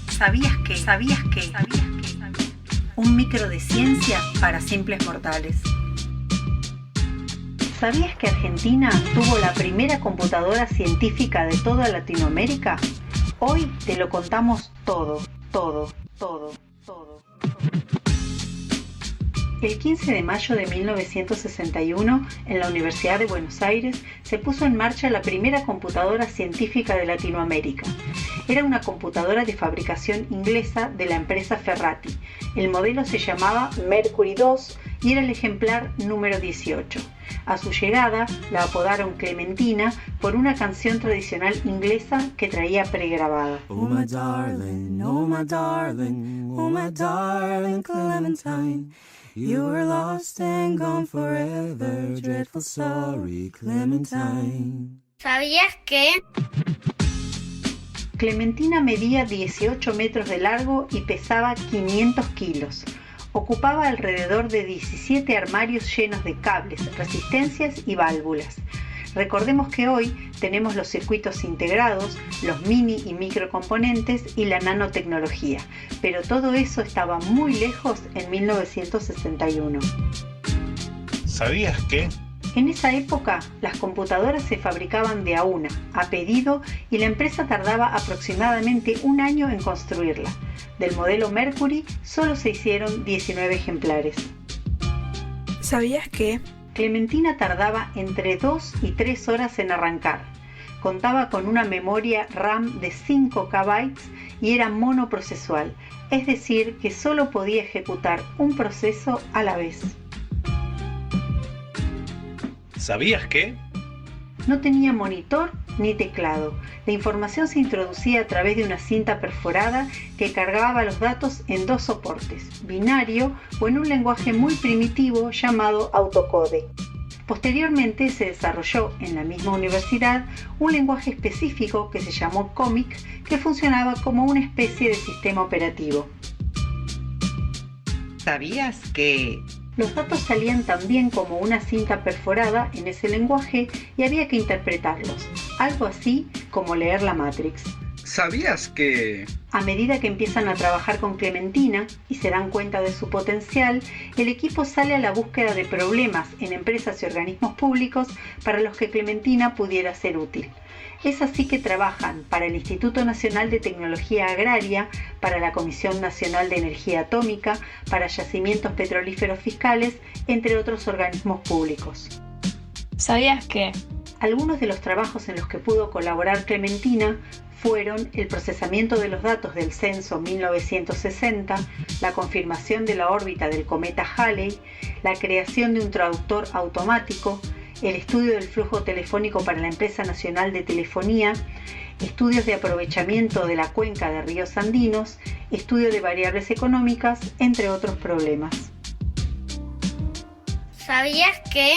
¿Sabías que? Un micro de ciencia para simples mortales. ¿Sabías que Argentina tuvo la primera computadora científica de toda Latinoamérica? Hoy te lo contamos todo. El 15 de mayo de 1961, en la Universidad de Buenos Aires, se puso en marcha la primera computadora científica de Latinoamérica. Era una computadora de fabricación inglesa de la empresa Ferrati. El modelo se llamaba Mercury 2 y era el ejemplar número 18. A su llegada, la apodaron Clementina por una canción tradicional inglesa que traía pregrabada. Oh my darling, oh my darling, oh my darling Clementine. You were lost and gone forever, dreadful sorry Clementine. ¿Sabías que? Clementina medía 18 metros de largo y pesaba 500 kilos. Ocupaba alrededor de 17 armarios llenos de cables, resistencias y válvulas. Recordemos que hoy tenemos los circuitos integrados, los mini y microcomponentes y la nanotecnología, pero todo eso estaba muy lejos en 1961. ¿Sabías que? En esa época, las computadoras se fabricaban de a una, a pedido, y la empresa tardaba aproximadamente un año en construirla. Del modelo Mercury solo se hicieron 19 ejemplares. ¿Sabías que? Clementina tardaba entre 2 y 3 horas en arrancar. Contaba con una memoria RAM de 5 KB y era monoprocesual, es decir, que solo podía ejecutar un proceso a la vez. ¿Sabías que? No tenía monitor ni teclado. La información se introducía a través de una cinta perforada que cargaba los datos en 2 soportes, binario o en un lenguaje muy primitivo llamado autocode. Posteriormente se desarrolló en la misma universidad un lenguaje específico que se llamó COMIC, que funcionaba como una especie de sistema operativo. ¿Sabías que? Los datos salían también como una cinta perforada en ese lenguaje y había que interpretarlos, algo así como leer la Matrix. ¿Sabías que? A medida que empiezan a trabajar con Clementina y se dan cuenta de su potencial, el equipo sale a la búsqueda de problemas en empresas y organismos públicos para los que Clementina pudiera ser útil. Es así que trabajan para el Instituto Nacional de Tecnología Agraria, para la Comisión Nacional de Energía Atómica, para yacimientos petrolíferos fiscales, entre otros organismos públicos. ¿Sabías que? Algunos de los trabajos en los que pudo colaborar Clementina fueron el procesamiento de los datos del censo 1960, la confirmación de la órbita del cometa Halley, la creación de un traductor automático, el estudio del flujo telefónico para la Empresa Nacional de Telefonía, estudios de aprovechamiento de la cuenca de ríos andinos, estudio de variables económicas, entre otros problemas. ¿Sabías que?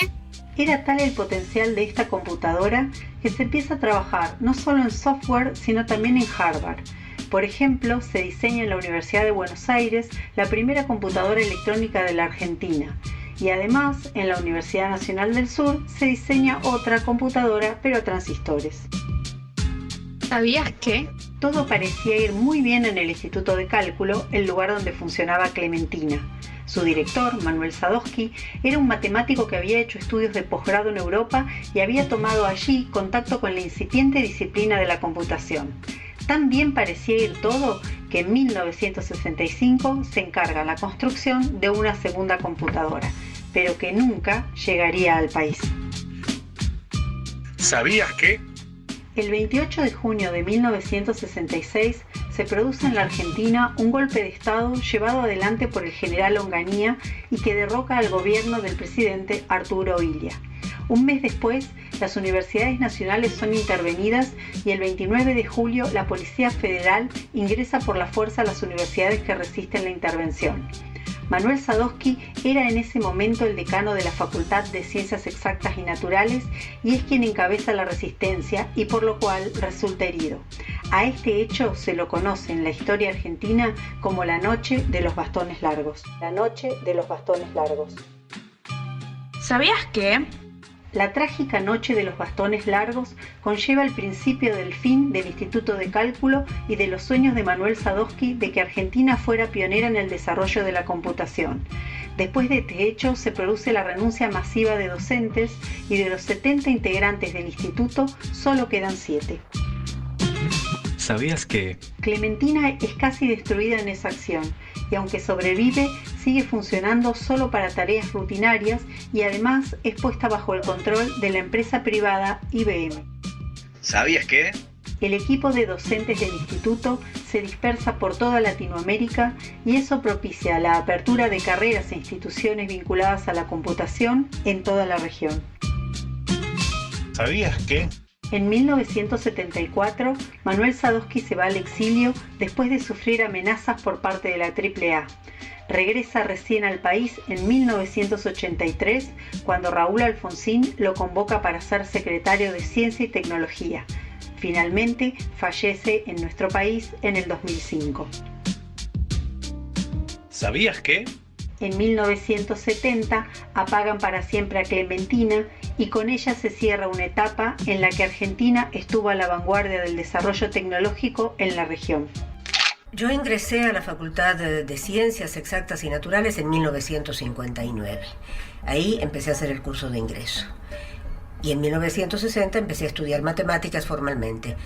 Era tal el potencial de esta computadora que se empieza a trabajar no solo en software, sino también en hardware. Por ejemplo, se diseña en la Universidad de Buenos Aires la primera computadora electrónica de la Argentina. Y además, en la Universidad Nacional del Sur se diseña otra computadora, pero a transistores. ¿Sabías que? Todo parecía ir muy bien en el Instituto de Cálculo, el lugar donde funcionaba Clementina. Su director, Manuel Sadowski, era un matemático que había hecho estudios de posgrado en Europa y había tomado allí contacto con la incipiente disciplina de la computación. Tan bien parecía ir todo que en 1965 se encarga la construcción de una segunda computadora, pero que nunca llegaría al país. ¿Sabías que? El 28 de junio de 1966 se produce en la Argentina un golpe de Estado llevado adelante por el general Onganía y que derroca al gobierno del presidente Arturo Illia. Un mes después, las universidades nacionales son intervenidas y el 29 de julio la Policía Federal ingresa por la fuerza a las universidades que resisten la intervención. Manuel Sadowski era en ese momento el decano de la Facultad de Ciencias Exactas y Naturales y es quien encabeza la resistencia y por lo cual resulta herido. A este hecho se lo conoce en la historia argentina como la Noche de los Bastones Largos. La Noche de los Bastones Largos. ¿Sabías que? La trágica noche de los bastones largos conlleva el principio del fin del Instituto de Cálculo y de los sueños de Manuel Sadowski de que Argentina fuera pionera en el desarrollo de la computación. Después de este hecho se produce la renuncia masiva de docentes y de los 70 integrantes del instituto solo quedan 7. ¿Sabías que? Clementina es casi destruida en esa acción y aunque sobrevive, sigue funcionando solo para tareas rutinarias y además es puesta bajo el control de la empresa privada IBM. ¿Sabías que? El equipo de docentes del instituto se dispersa por toda Latinoamérica y eso propicia la apertura de carreras e instituciones vinculadas a la computación en toda la región. ¿Sabías que? En 1974, Manuel Sadowski se va al exilio después de sufrir amenazas por parte de la AAA. Regresa recién al país en 1983, cuando Raúl Alfonsín lo convoca para ser secretario de Ciencia y Tecnología. Finalmente, fallece en nuestro país en el 2005. ¿Sabías que? En 1970 apagan para siempre a Clementina y con ella se cierra una etapa en la que Argentina estuvo a la vanguardia del desarrollo tecnológico en la región. Yo ingresé a la Facultad de Ciencias Exactas y Naturales en 1959. Ahí empecé a hacer el curso de ingreso. Y en 1960 empecé a estudiar matemáticas formalmente.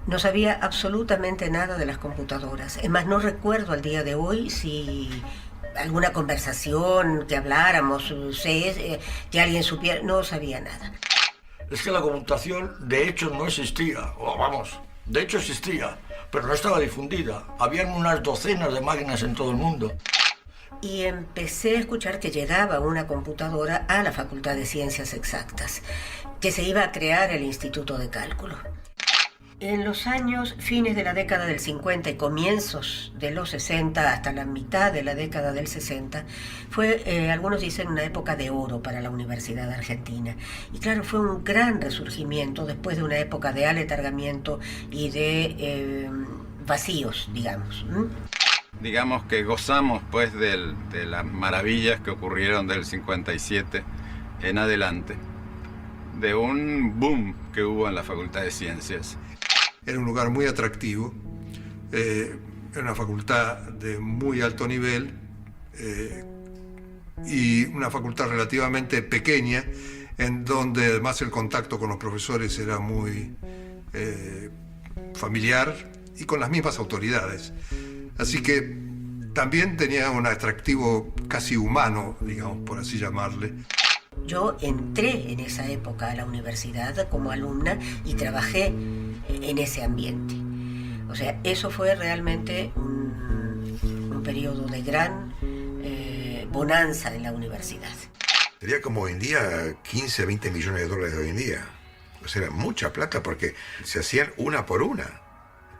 No sabía absolutamente nada de las computadoras. Es más, no recuerdo al día de hoy si alguna conversación que habláramos, que alguien supiera, no sabía nada. Es que la computación de hecho no existía, de hecho existía, pero no estaba difundida. Habían unas docenas de máquinas en todo el mundo. Y empecé a escuchar que llegaba una computadora a la Facultad de Ciencias Exactas, que se iba a crear el Instituto de Cálculo. En los años fines de la década del 50 y comienzos de los 60 hasta la mitad de la década del 60 fue, algunos dicen, una época de oro para la Universidad Argentina. Y claro, fue un gran resurgimiento después de una época de aletargamiento y de vacíos, digamos. Digamos que gozamos pues de las maravillas que ocurrieron del 57 en adelante, de un boom que hubo en la Facultad de Ciencias. Era un lugar muy atractivo, era una facultad de muy alto nivel y una facultad relativamente pequeña, en donde además el contacto con los profesores era muy familiar y con las mismas autoridades. Así que también tenía un atractivo casi humano, digamos, por así llamarle. Yo entré en esa época a la universidad como alumna y trabajé en ese ambiente. O sea, eso fue realmente un periodo de gran bonanza en la universidad. Sería como hoy en día 15, 20 millones de dólares de hoy en día. O sea, era mucha plata porque se hacían una por una.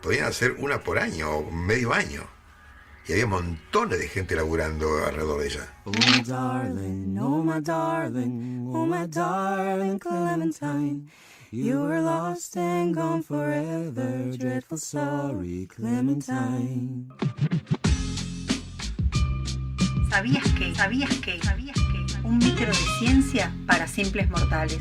Podían hacer una por año o medio año. Y había montones de gente laburando alrededor de ella. Oh my darling, oh my darling, oh my darling Clementine. You were lost and gone forever, dreadful sorry Clementine. ¿Sabías que? Un micro de ciencia para simples mortales.